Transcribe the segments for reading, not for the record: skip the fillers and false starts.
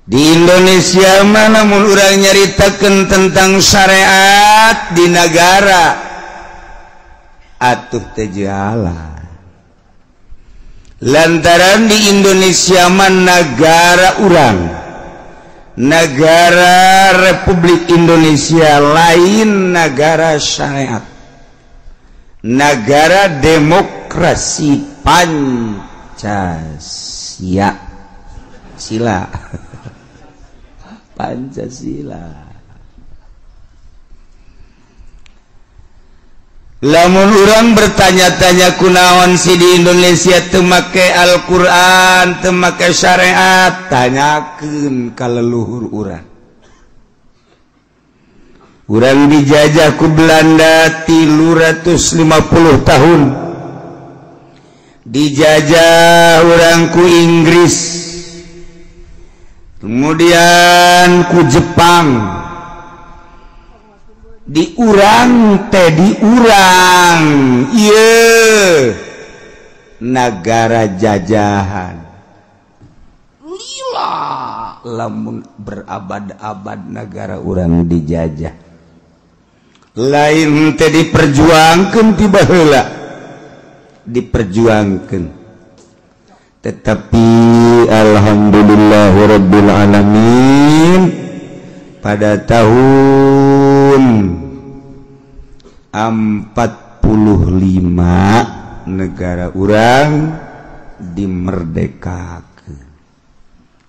Di Indonesia mana mun urang nyaritakeun tentang syariat di negara atuh teu jalan. Lantaran di Indonesia mah negara urang, negara Republik Indonesia, lain negara syariat, negara demokrasi Pancasila. Pancasila. Lamun urang bertanya-tanya kunaon si di Indonesia teu make Al-Qur'an, teu make syariat, tanyakeun ka leluhur urang. Urang dijajah ku Belanda 350 tahun. Dijajah urang ku Inggris. Kemudian ku Jepang. Diurang ieu negara jajahan. Lila lamun berabad-abad negara urang dijajah. Lain teh diperjuangkeun ti baheula. Diperjuangkeun. Tetapi alhamdulillahirabbil alamin pada tahun 45 negara urang dimerdekakeun.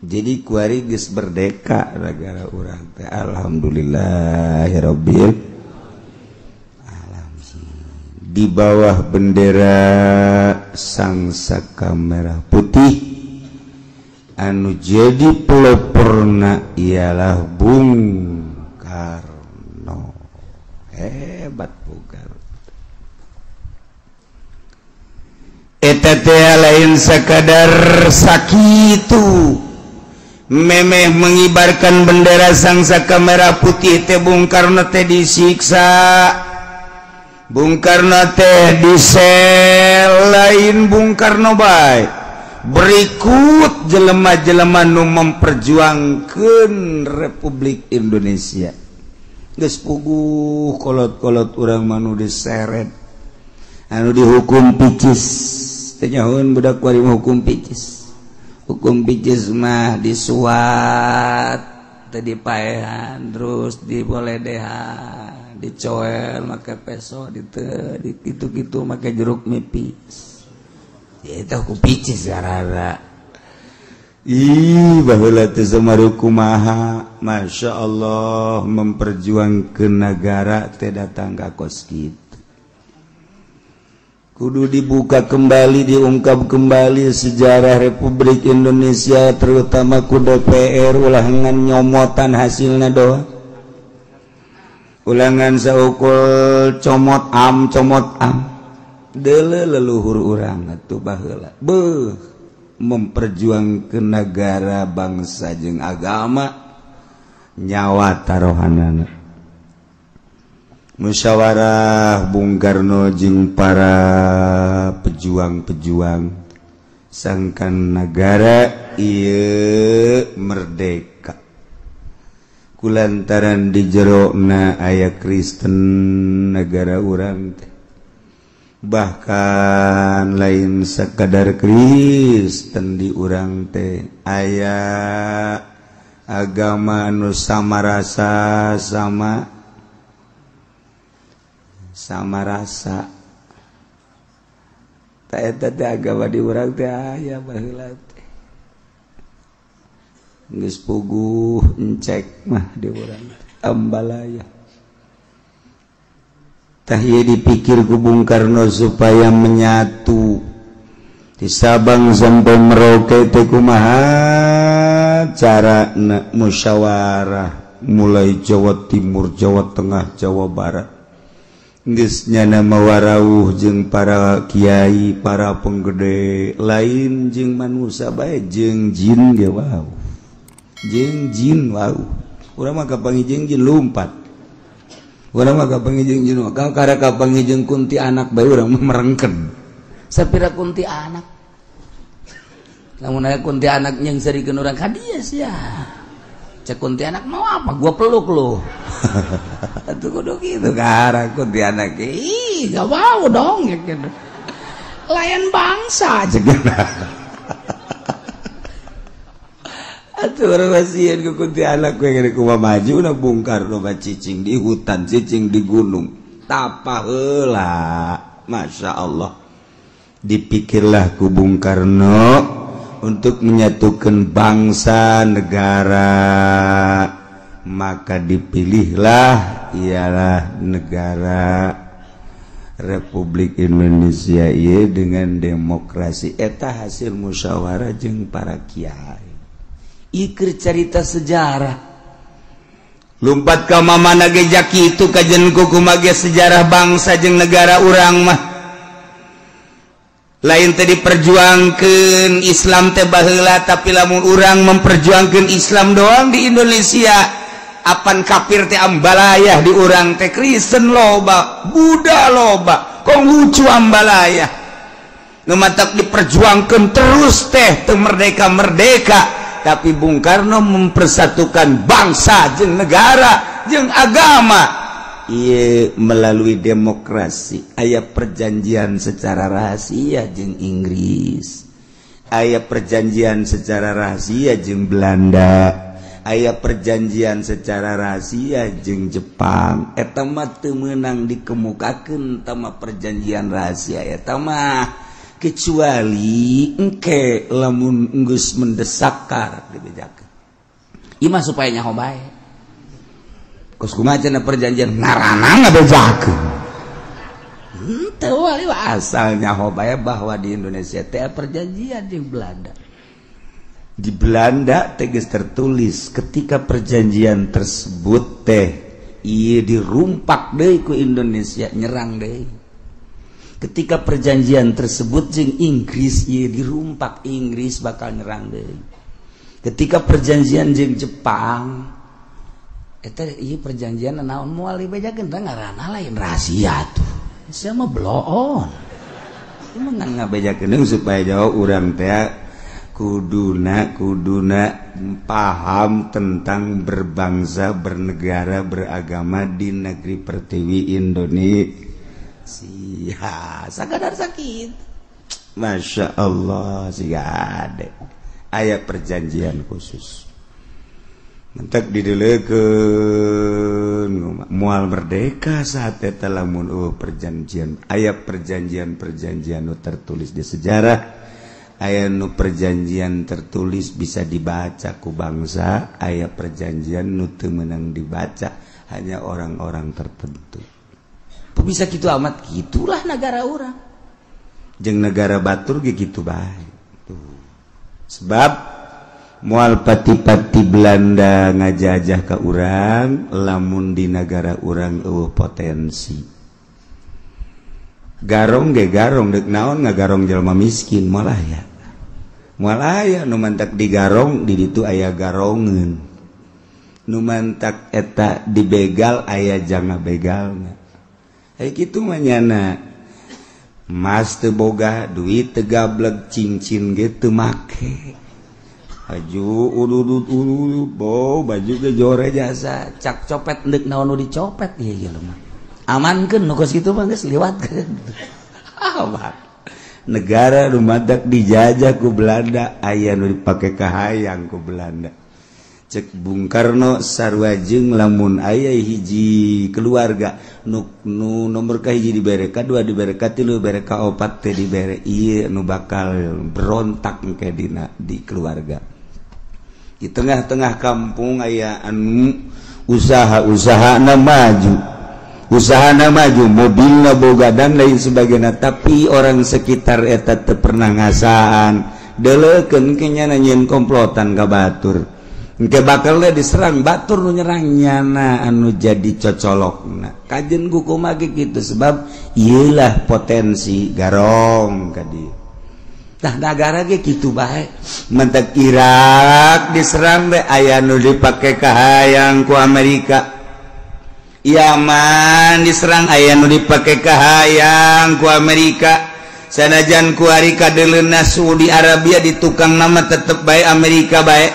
Jadi kuari geus merdeka negara urang teh alhamdulillahirabbil alamin. Di bawah bendera sangsaka merah putih anu jadi peloporna ialah Bung Karno. Hebat Bung Karno. Eta teh lain sakadar sakitu memeh mengibarkan bendera sangsaka merah putih teh Bung Karno teh disiksa. Bung Karno teh disel, lain Bung Karno bae. Berikut jelema-jelema nu memperjuangkeun Republik Indonesia. Geus puguh kolot-kolot urang manu diseret. Anu dihukum picis. Teh nyahoun budak kuari hukum picis. Hukum picis mah disuat, teh dipaehan, terus diboledehan, dicoel make peso, gitu-gitu make jeruk nipis. Eta hukum picis garara. Ih, baheula teh samaru kumaha, Masya Allah memperjuangkeun negara teh datang ka kos kitu. Kudu dibuka kembali, diungkap kembali sejarah Republik Indonesia, terutama ku DPR, ulangan nyomotan hasilna doang. Ulangan saukul comot am. Deuleu leluhur urang atuh baheula. Memperjuangkeun negara, bangsa jeung agama, nyawa tarohanana. Musyawarah Bung Karno jeung para pejuang-pejuang sangkan negara ieu merdeka. Kulantaran di jerona aya Kristen negara urang teh. Bahkan lain sakadar Kristen di urang teh aya agama nu samarasa sama rasa. Ta eta teh agama di urang teh aya baheula teh. Geus puguh encek mah di urang ambalaya. Tah ieu dipikir ku Bung Karno supaya menyatu di Sabang sampai Merauke teh kumaha carana musyawarah mulai Jawa Timur, Jawa Tengah, Jawa Barat. Geus nyana mawarawuh jeung para kiai, para penggede lain jeung manusia bae jeung jin ge wau. Jeung jin wau. Urang mah kapangijeng jin lumpat. Urang mah kapangijeng jin wau. Kara kapangijeng kunti anak bae urang mah merengken. Sapira kunti anak. Lamun aya kunti anak yang serikeun urang ka dieu sia. cek kuntilanak mau apa gua peluk lu. Atuh kudu kitu karang kuntilanak ih gak mau dong ya gitu. Layan bangsa cegana. Atuh rahasian ku kuntilanak we ngene kumaha maju na Bung Karno cicing di hutan cicing di gunung tapa heula. Masya Allah dipikirlah ku Bung Karno untuk menyatukan bangsa negara, maka dipilihlah ialah negara Republik Indonesia ieu dengan demokrasi eta hasil musyawarah jeung para kiai. Ieu keur carita sejarah. Lumpat ka mamana ge jakitu kajen kumaha ge sejarah bangsa jeung negara urang mah. Lain tadi perjuangkan Islam teh baheula tapi lamun urang memperjuangkan Islam doang di Indonesia apan kafir teh ambalayah di urang teh Kristen loba Buddha loba Konghucu ambalayah nu matak diperjuangkan terus teh teu merdeka tapi Bung Karno mempersatukan bangsa jeung negara jeung agama. Iya melalui demokrasi aya perjanjian secara rahasia jeung Inggris, aya perjanjian secara rahasia jeung Belanda, aya perjanjian secara rahasia jeung Jepang. Eta mah teu meunang dikemukakeun tama perjanjian rahasia eta mah kecuali engke lamun geus mendesak kar dibejakeun. Ieu mah supaya nyaho bae. Kos kumaha cenah perjanjian ngaranna ngabejakeun. Teu wali asalnya hobaya bahwa di Indonesia teh perjanjian jeung Belanda. Di Belanda teh geus tertulis ketika perjanjian tersebut teh ieu dirumpak deui ku Indonesia nyerang deui. Ketika perjanjian tersebut jeung Inggris ieu dirumpak Inggris bakal nyerang deui. Ketika perjanjian jeung Jepang eta ieu perjanjian naon moal dibejakeun teh ngaranna lain rahasia tuh. Sia mah bloon. Ieu mah ngabejakeun supaya jauh urang teh kuduna paham tentang berbangsa, bernegara, beragama di negeri pertiwi Indonesia. Sakadar sakit. Masya Allah siga ade. Aya perjanjian khusus. Mentak didelekeun moal merdeka saat eta lamun perjanjian aya perjanjian nu tertulis di sejarah aya nu perjanjian tertulis bisa dibaca ku bangsa aya perjanjian nu teu meunang dibaca hanya orang-orang tertentu. Bisa kitu amat gitulah negara urang jeung negara batur ge kitu bae tuh. Sebab moal pati-pati Belanda ngajajah ke urang lamun di negara urang potensi garong ge garong deuk naon ngagarong jalma miskin malah ya nu mantak digarong di ditu aya garongeun nu mantak eta dibegal aya janga begalna kitu mah nyana mas teu boga duit teu gablek cincin ge teu make baju urut baju ke jore jasa cak copet ndek naon nu dicopet ieu mah amankeun nu kos kitu mah geus liwatkeun. Negara nu madak dijajah ku Belanda aya nu dipake kahayang ku Belanda. Cek Bung Karno sarua jeung lamun aya hiji keluarga nu nomor kahiji dibere, kadua dibere, katilu dibere, kaopat teh dibere, ieu nu bakal berontak engke dina di keluarga. Di tengah-tengah kampung aya anu usaha-usahana maju mobilna boga dan lain sebagainya tapi orang sekitar eta teu pernah ngasaan deleukeun ke nya nyen komplotan ka batur engke bakal diserang batur nu nyerang nyana anu jadi cocolokna kajen kumaha ge kitu sebab ieulah potensi garong ka dieu. Tah negara ge kitu bae. Mentek Irak diserang be aya nu dipake kahayang ku Amerika. Yaman diserang aya nu dipake kahayang ku Amerika. Sanajan ku ari kadeleuna Saudi Arabia di tukang nama tetep bae Amerika bae.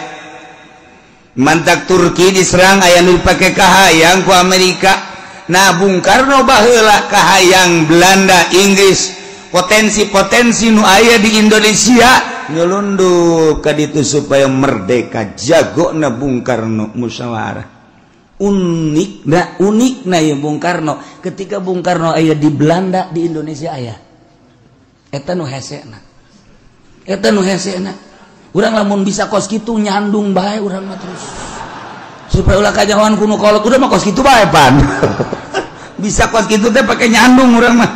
mantak Turki diserang aya nu dipake kahayang ku Amerika. Nah Bung Karno baheula kahayang Belanda Inggris potensi-potensi nu aya di Indonesia nyelundup ka ditu supaya merdeka. Jagona Bung Karno musyawarah. Unik na ya Bung Karno. Ketika Bung Karno aya di Belanda di Indonesia aya. Eta nu hesena. Urang lamun bisa kos kitu nyandung bae urang mah terus. Supaya ulah kajawan kuno kolot udah mah kos kitu bae pan. Bisa kos kitu teh pake nyandung urang mah.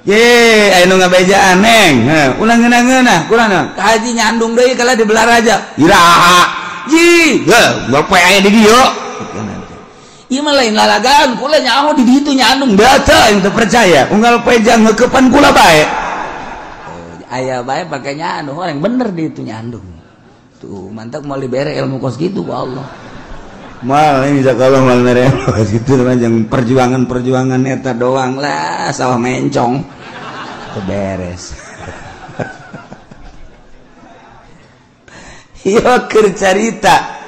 Ye, aya nu ngabejaan neng. Ulah ngeunah-ngeunah kurang ka haji nyandung deui kala di Belaraja. Iraha. Ji, bapak aya di dieu. Ieu mah lain lalagaan, kula nyaho di ditu nyandung data yang teu percaya. Unggal pejang ngeukepan kula bae. Ayah baik pakai nyandung orang bener di itu nyandung tuh mantap mau libere ilmu kos gitu ku Allah mal ini kalau mal libere kos gitu yang perjuangan eta doang lah sawah mencong beres yo keur carita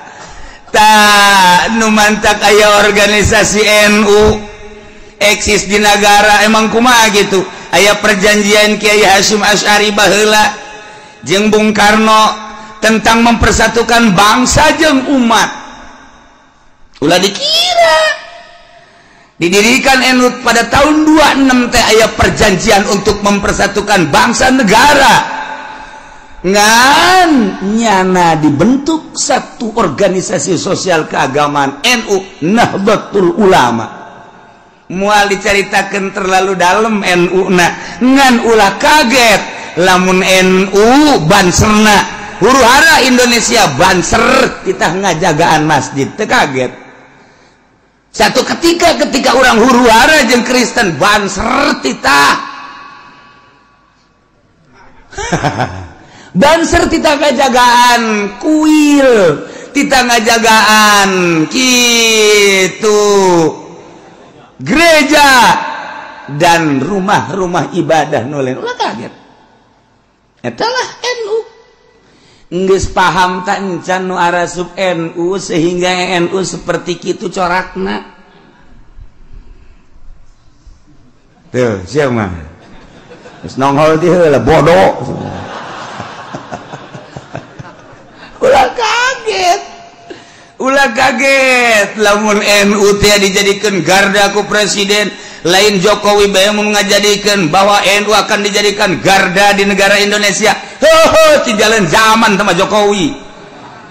tak nu mantak aya organisasi NU eksis di negara emang kumaha gitu. Aya perjanjian Kiai Hasyim Asy'ari baheula jeung Bung Karno tentang mempersatukan bangsa jeung umat. Ulah dikira didirikan NU pada tahun 26 teh aya perjanjian untuk mempersatukan bangsa negara. Ngan nyana dibentuk satu organisasi sosial keagamaan NU Nahdlatul Ulama. Mual diceritakan terlalu dalam NU ngan ulah kaget lamun NU banserna huru hara Indonesia banser kita ngajagaan masjid teu kaget satu ketika orang huru hara jeung Kristen banser titah banser titah ngajagaan kuil titah ngajagaan kitu gereja dan rumah-rumah ibadah nulen ulah kaget etalah NU geus paham tak encan nu arasub NU sehingga NU seperti kitu corakna tuh siapa mah geus nongol ti heula bodoh ulah kaget lamun NU teh dijadikan garda ku presiden lain Jokowi bae mun ngajadikeun bahwa NU akan dijadikan garda di negara Indonesia ti jalan zaman sama Jokowi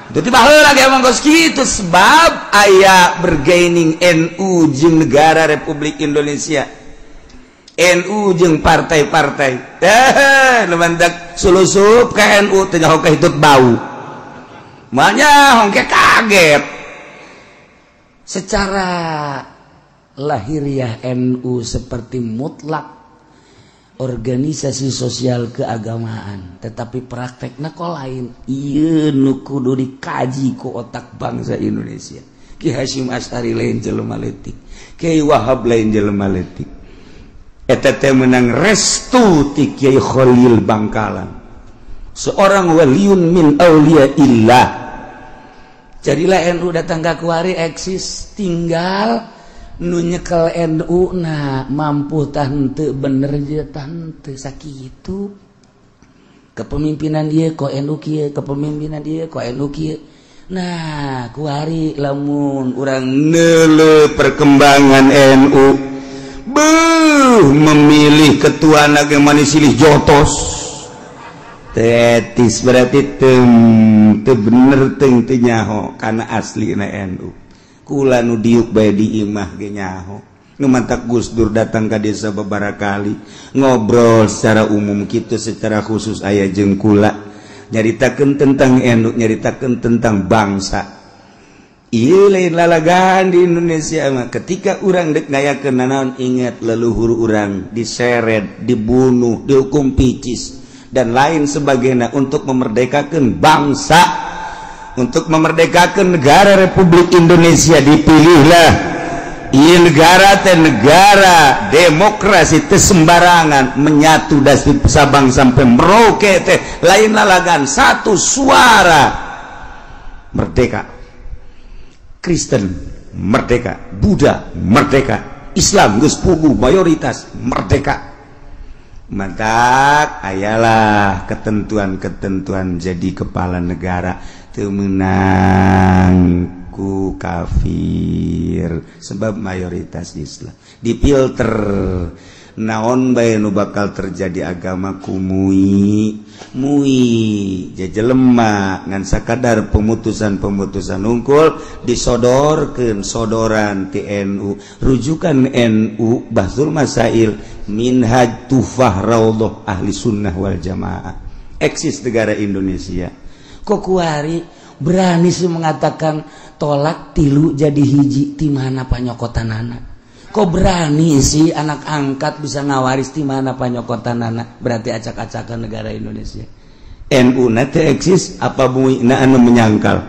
itu baheula ge emang geus kitu sebab aya bergaining NU jeung negara Republik Indonesia NU jeung partai-partai nu mandak sulusup ka NU teh nyaho ka hitut bau makanya hongke kaget secara lahiriah NU seperti mutlak organisasi sosial keagamaan tetapi praktekna kok lain ieu nu kudu dikaji ku otak bangsa Indonesia. Ki Hasyim Asy'ari lain jelema leutik Kiai Wahab lain jelema leutik eta teh meunang restu ti Kiai Khalil Bangkalan seorang waliun min auliyaillah. Jadilah NU datang ke kuari eksis tinggal nu nyekel NU nah mampu tante bener je tante sakitu kepemimpinan dia kok NU kieu kepemimpinan dia kok NU kieu nah kuari lamun urang neuleuh perkembangan NU memilih ketua naga manis silih jotos tetis berarti teu bener teu nyaho karena asli na NU kula nu diuk bae di imah ge nyaho nu mantak Gus Dur datang ka desa babaraha kali ngobrol secara umum kitu secara khusus aya jeung kula nyaritakeun tentang NU nyaritakeun tentang bangsa ieu lain lalagaan di Indonesia mah ketika urang dek ngayakeun nanaon ingat leluhur urang diseret dibunuh dihukum picis dan lain sebagainya untuk memerdekakan bangsa untuk memerdekakan negara Republik Indonesia dipilihlah ieu negara teh negara demokrasi teh sembarangan menyatu dari Sabang sampai Merauke teh lain lalagan satu suara merdeka Kristen merdeka, Buddha merdeka, Islam geus puguh mayoritas merdeka. Mantap, ayalah ketentuan-ketentuan jadi kepala negara teu meunang ku kafir sebab mayoritas Islam. Dipilter naon bae nu bakal terjadi agama ku mui jajelema ngan sakadar pemutusan unggul disodorkeun sodoran ti NU, rujukan NU Bahsul Masail Minhaj Tuhfah Raudhah Ahli Sunnah wal Jamaah. Eksis negara Indonesia kok kuari berani sih mengatakan tolak tilu jadi hiji ti mana panyokotanana. Kok berani sih anak angkat bisa ngawaris di mana panyokotanana? Berarti acak-acakan negara Indonesia. NU nate eksis apa muina anu menyangkal?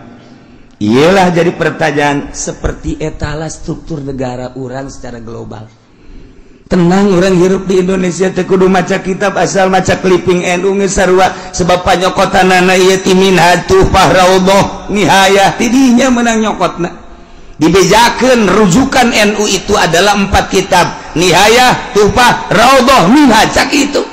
Iyalah jadi pertanyaan seperti etalah struktur negara orang secara global. Tenang orang hirup di Indonesia teh kudu maca kitab asal maca clipping NU geus sarua sebab panyokotanana ieu ti Minhaj Tuhfah Raudhah Nihayah tidinya menang nyokotna. Dibejakan rujukan NU itu adalah 4 kitab Nihayah, Tuhfah, Raudhah, Minhaj cak itu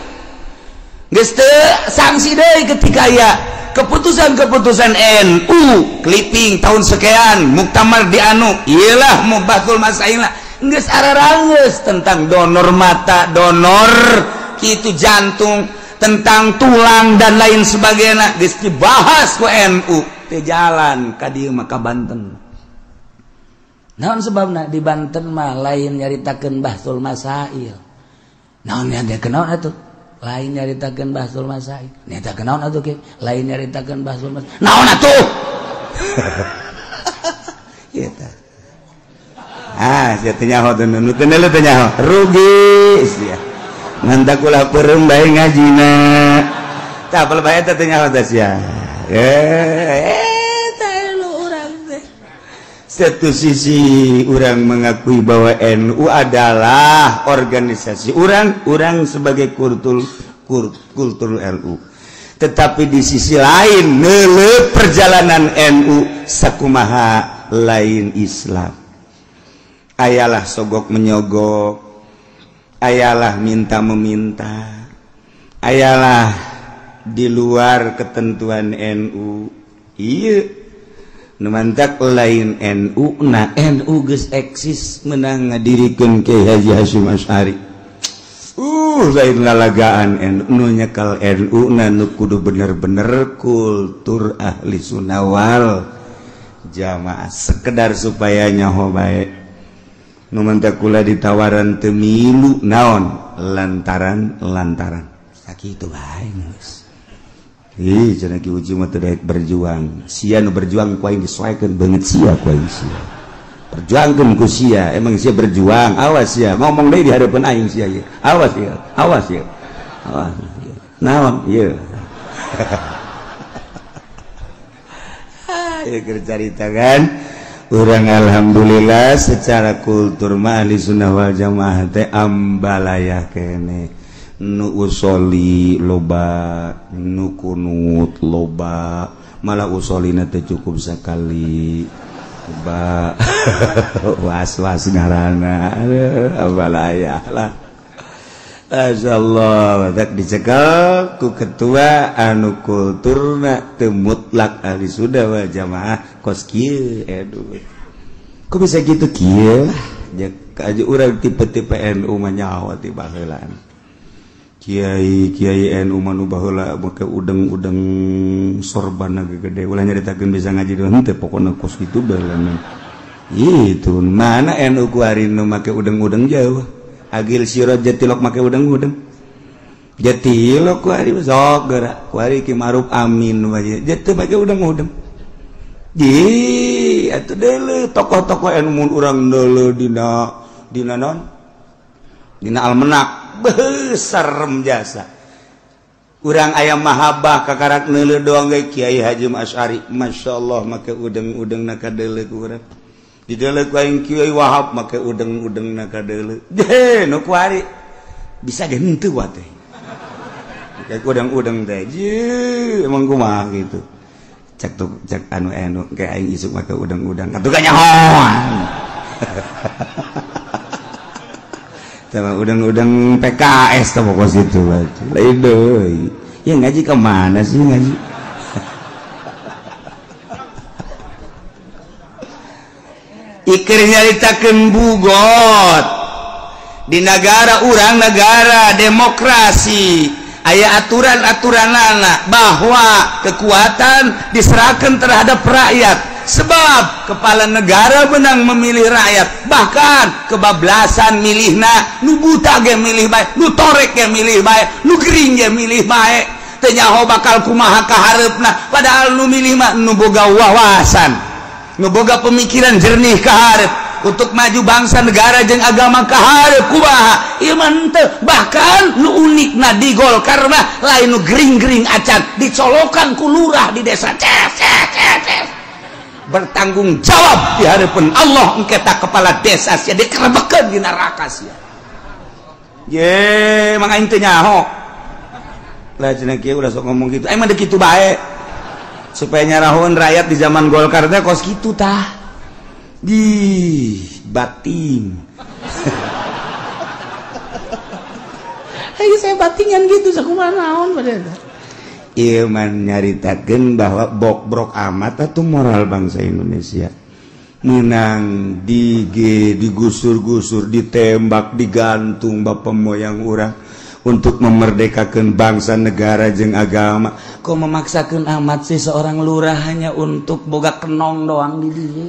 geus teu sanksi deui ketika ya keputusan-keputusan NU clipping tahun sekian muktamar di anu iyalah Bahsul Masail geus ararangeus tentang donor mata, donor kitu jantung, tentang tulang dan lain sebagainya geus dibahas ku NU teh jalan ka dieu mah ka Banten. Naon sebabna di Banten mah lain nyaritakeun Bahsul Masail. Naon nya kenaon atuh? Lain nyaritakeun Bahsul Masail. Nyata kenaon atuh ke? Lain nyaritakeun Bahsul Masail. Naon atuh? Ieu tah. Sia teh nyaho teh nu teh teh nyaho. Rugi sia. Ngantak ulah peureum bae ngajina. Tah apal bae teh nyaho teh sia. Satu sisi orang mengakui bahwa NU adalah organisasi orang sebagai kultur NU. Tetapi di sisi lain neuleuh perjalanan NU sakumaha lain Islam. Ayalah sogok menyogok, ayalah minta meminta, ayalah di luar ketentuan NU. Iya. Numantak lain NU NU geus eksis menang ngadirikeun Kiai Haji Hasyim Asy'ari. Lain lalagaan NU nyekal NU nu kudu bener-bener kultur ahli sunnah wal jamaah sekedar supaya nyaho bae. Numantak kula ditawaran teu milu naon lantaran sakitu bae geus. Cenah ki uji mah teu daek berjuang. Sia nu berjuang ku aing disesuaikeun beungeut sia ku aing sia. Perjuangkeun ku sia, emang sia berjuang. Awas sia, ngomong deui di hareupeun aing sia ieu. Awas ya. Awas. Naon ieu? Ieu keur carita kan. Urang alhamdulillah secara kultur mah ahli sunnah wal jamaah teh ambalayah keneh. Nu usoli loba, nu kunut loba, malah usolina teh cukup sekali loba. Was-was ngaranna abalayah lah. Masyaallah badak dicekel ku ketua anu kulturna teu mutlak ahli sunnah wal jamaah kos kieu aduh. Kok bisa gitu kieu? Aja urang tipe-tipe NU mah nyaho ti baheulaan. Kiai NU manu baheula make udeng sorban gede ulah nyaritakeun bisa ngaji doang teh pokona kos kitu baheula. Itu mana NU ku ari nu make udeng jauh. Agil Siraj Jatilok make udeng. Jatilok ku ari sok geura. Ku ari Ki Maruf Amin wae. Jatuh make udeng. Ji atuh deuleu tokoh-tokoh NU mun urang deuleu dina naon? Dina Almenak. Serem jasa urang ayam mahabah kakarak neuleuh doang ge Kiai Hasyim Asy'ari masyaallah make udeng na kadeuleu ku urang dideuleu ku aing Kiai Wahab make udeng na kadeuleu nu kuari bisa ge henteu wa teh kayak udeng teh emang kumaha gitu cek anu kayak aing isuk make udang-udang atuh gak nyahoan sama udang-udang PKS teh pokok situ lain deui ya ngaji ke mana sih ngaji ikir nyaritakeun bugot di negara urang negara demokrasi aya aturan-aturanana bahwa kekuatan diserahkan terhadap rakyat sebab kepala negara benang memilih rakyat bahkan kebablasan milihna nu buta ge milih bae nu torek ge milih bae nu gering ge milih bae teu nyaho bakal kumaha kahareupna padahal nu milih mah nu boga wawasan nu boga pemikiran jernih kaharep untuk maju bangsa negara jeung agama kaharep kumaha ieu mah teu bahkan nu unikna di Golkar mah lain nu gering-gering acan dicolokan ku lurah di desa bertanggung jawab di hadapan Allah engketa kepala desa sia dikerebekeun di neraka sia ye mang aing teu nyaho lah cenah kieu udah sok ngomong gitu emang deh kitu bae supaya nyarahoun rakyat di zaman Golkar teh kos kitu tah di bating ayo saya batingan gitu sakumaha naon padahal ieu man nyaritakeun bahwa bobrok amat atuh moral bangsa Indonesia menang digusur-gusur ditembak digantung bapak moyang urang untuk memerdekakan bangsa negara jeung agama kok memaksakan amat sih seorang lurah hanya untuk boga kenong doang di dieu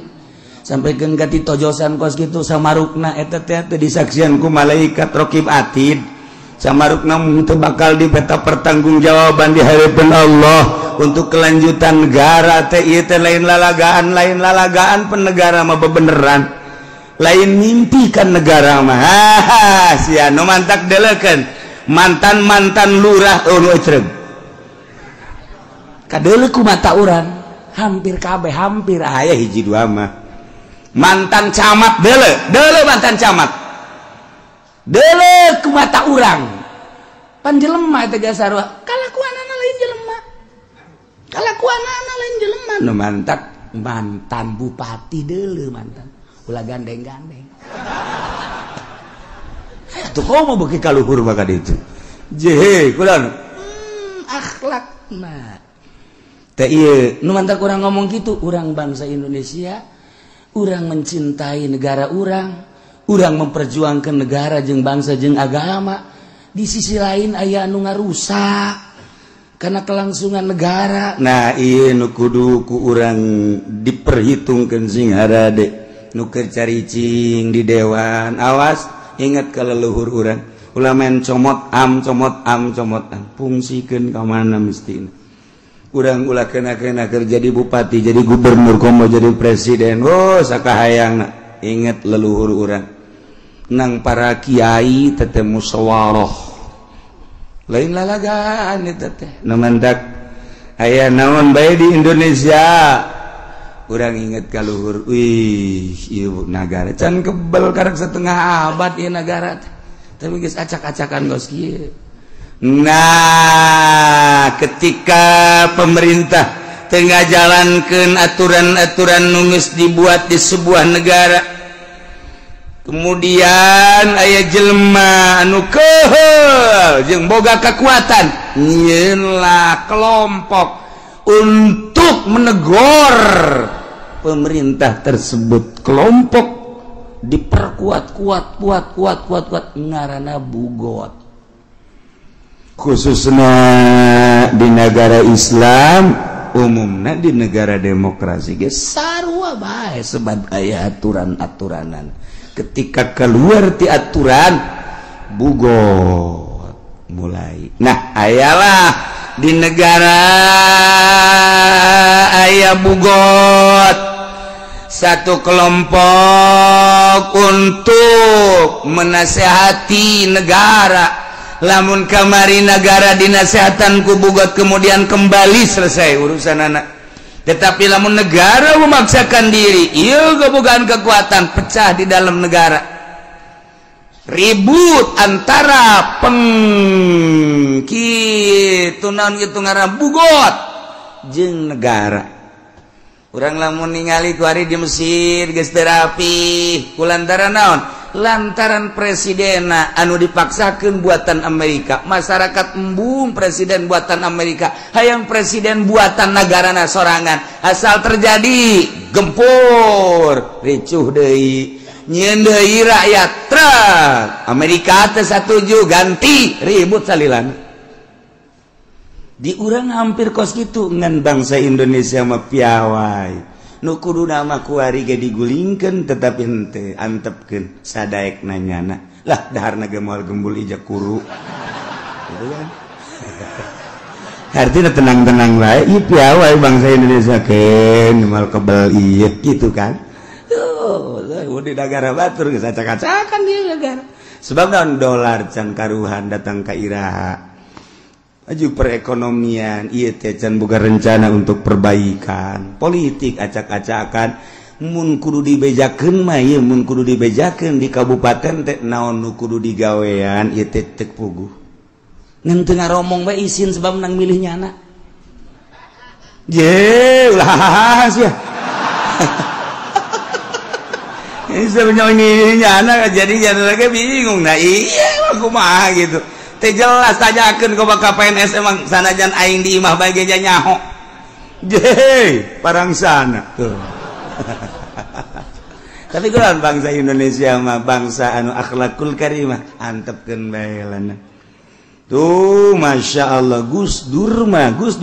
sampaikeun ka ti tojosan kos kitu samarukna eta teh teu disaksian ku malaikat raqib atid samarukna teu bakal dipeta pertanggungjawaban di hadapan Allah untuk kelanjutan negara teh ieu teh lain lalagaan penegara mah bebeneran lain mimpi kan negara mah sia nu mantak deleukeun mantan lurah nu ecreg kadeuleu ku mata urang hampir kabeh hampir aya hiji dua mah mantan camat deuleu mantan camat deuleu ku mata urang pan jelema eta gasarwa kalakuanana lain jelema nu mantan bupati deuleu mantan ulah gandeng-gandeng tuh komo beuki kaluhur maka ditu jehe kulan akhlakna teh ieu nu mantak urang ngomong kitu urang bangsa Indonesia urang mencintai negara urang memperjuangkan negara jeung bangsa jeung agama di sisi lain aya anu ngarusak karena kelangsungan negara nah ieu nu kudu ku urang diperhitungkeun sing harade nu keur caricing di dewan awas ingat ka leluhur urang ulah men comot am fungsikeun ka mana mistina urang ulah kena keur jadi bupati jadi gubernur komo jadi presiden sakahayangna ingat leluhur urang nang para kiai teh musyawarah lain lalagaan eta teh nu mandak aya naon bae di Indonesia urang inget ka luhur ieu nagara can kebel karek setengah abad ieu nagara teh tapi geus acak-acakan gos kieu nah ketika pemerintah tengah jalankeun aturan-aturan nu geus dibuat di sebuah negara kemudian aya jelema anu keheul jeung boga kekuatan nyieunlah kelompok untuk menegur pemerintah tersebut kelompok diperkuat kuat ngaranna bugot khususnya di negara Islam umumna di negara demokrasi ge sarua bae sebab aya aturan-aturanan ketika keluar ti aturan bugot mulai nah ayalah di negara aya bugot satu kelompok untuk menasehati negara lamun kamari negara dinasehatan ku bugot kemudian kembali selesai urusan anak tetapi lamun negara memaksakan diri ieu gabungan kekuatan pecah di dalam negara ribut antara kitu naon kitu ngaran bugot jeung negara urang lamun ningali ku ari di Mesir geus teu rapi kulantaran naon lantaran presidena anu dipaksakeun buatan Amerika masyarakat embung presiden buatan Amerika hayang presiden buatan negarana sorangan asal terjadi gempur ricuh deui nyieun deui rakyat trek Amerika teh satuju ganti ribut salilana di urang hampir kos kitu ngan bangsa Indonesia mah piawai nu kudu nama kuari ge digulingkeun tetapi henteu antepkeun sadaek nanyana lah daharna ge moal gembul ija kuru gitu kan artinya tenang-tenang wae ieu piawai bangsa Indonesia keun moal kebel ieu gitu kan di negara batur geus acak-acakan di negara sebab naon dolar can karuhan datang ka iraha aju perekonomian ieu teh can boga rencana untuk perbaikan politik acak-acakan mun kudu dibejakeun mah ieu mun kudu dibejakeun di kabupaten teh naon nu kudu digawean ieu teh teu puguh ngan teu ngaromong bae isin sebab nang milih nyana je ulah sia ini sebenarnya nyana jadi lagi bingung nah iya kumaha gitu teh jelas tanyakeun ka bakal PNS emang sanajan aing di imah bae ge nyaho. Jeh, parangsana tuh. Tapi kunaon bangsa Indonesia mah bangsa anu akhlakul karimah, antepkeun bae lana. Tuh masyaallah Gus Dur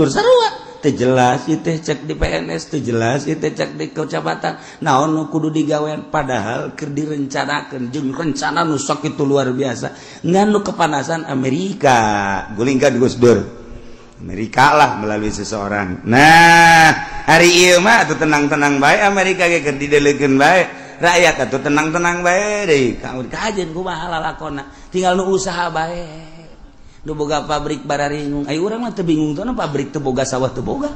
sarua teh jelas ieu teh cek di PNS teh jelas ieu teh cek di kecamatan naon nu kudu digawean padahal keur direncanakeun jeung rencana nu sakitu luar biasa ngan nu kepanasan Amerika gulingkan Gus Dur Amerika lah melalui seseorang nah hari ieu mah atuh tenang-tenang bae Amerika ge keur didelegeun bae rakyat atuh tenang-tenang bae deui kajen kumaha lalakonna tinggal nu usaha bae nu boga pabrik bararingung ai urang mah teu bingung tuh pabrik teu boga sawah teu boga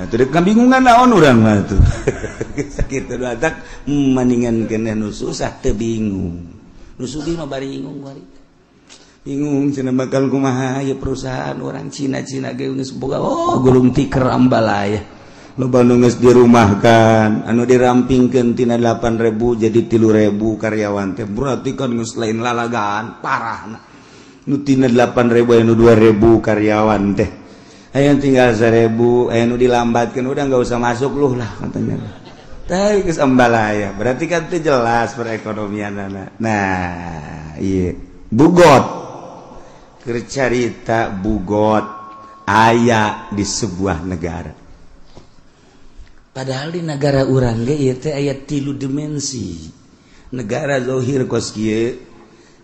atuh deuk kabingungan naon urang mah tuh sakitu batak mendingan keneh nu susah teu bingung nu sugih mah baringung bari bingung cenah bakal kumaha ieu perusahaan orang Cina-Cina ge geus boga gulung tikar ambalaya loba nu geus dirumahkan anu dirampingkeun tina 8.000 jadi 3.000 karyawan teh berarti kan geus lain lalagaan parahna nu tina 8.000 anu 2.000 karyawan teh aya tinggal 1.000 aya nu dilambatkeun udah enggak usah masuk luh lah katanya teh geus ambalaya berarti kan teh jelas perekonomianna nah ieu bugot keur carita bugot aya di sebuah negara padahal di negara urang ge ieu teh aya 3 dimensi negara zahir kos kieu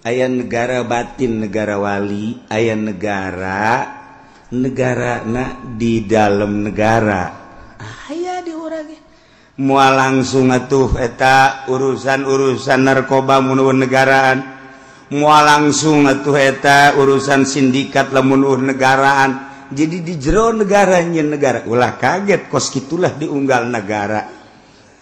aya negara batin negara wali aya negara di dalam negara aya di urang ge moal langsung atuh eta urusan narkoba mun negaraan moal langsung atuh eta urusan sindikat lamun negaraan jadi di jero negara nyeun negara ulah kaget kos kitulah diunggal negara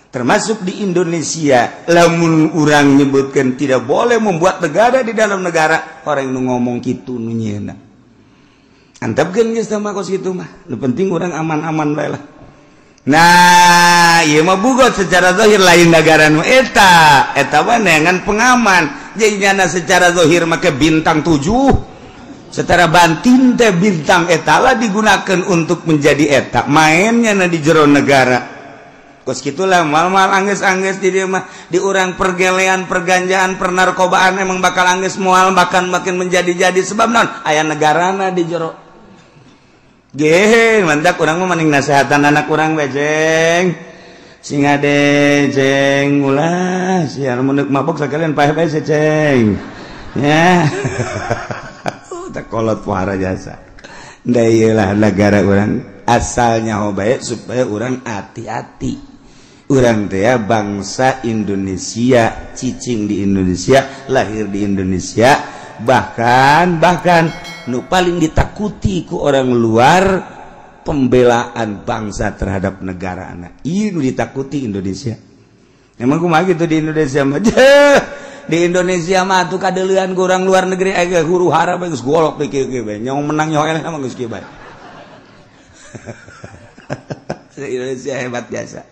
termasuk di Indonesia lamun urang nyebutkan tidak boleh membuat negara di dalam negara orang nu ngomong kitu nu nyeuna antepkeun geus mah kos kitu mah nu penting urang aman-aman bae lah nah ieu mah bugot secara zahir lain negara nu eta mah neangan pengaman jadi nyana secara zahir make bintang 7 secara batin teh bintang eta lah digunakan untuk menjadi eta mainnya na di jero negara kos kitulah mal-mal angges-angges di dieu mah di urang pergelean perganjaan pernarkobaan emang bakal angges moal makan makin menjadi-jadi sebab naon aya negarana di jero ge mandak urang mah maning nasehatan anak urang we jeng sing ade jeng ulah sia mun deuk mabok sakalian paeh bae ceng ya tak kolot pohara jasa da ieu lah negara urang asalnya bae supaya urang hati-hati urang teh bangsa Indonesia cicing di Indonesia lahir di Indonesia bahkan nu paling ditakuti ku orang luar pembelaan bangsa terhadap negara anak ieu nu ditakuti Indonesia emang kumaha gitu di Indonesia mah di Indonesia mah tuh kadeuleuan ku urang luar negeri aya huru hara bae geus golok kieu bae nyong menang nyong eleh mah geus kieu bae Indonesia hebat biasa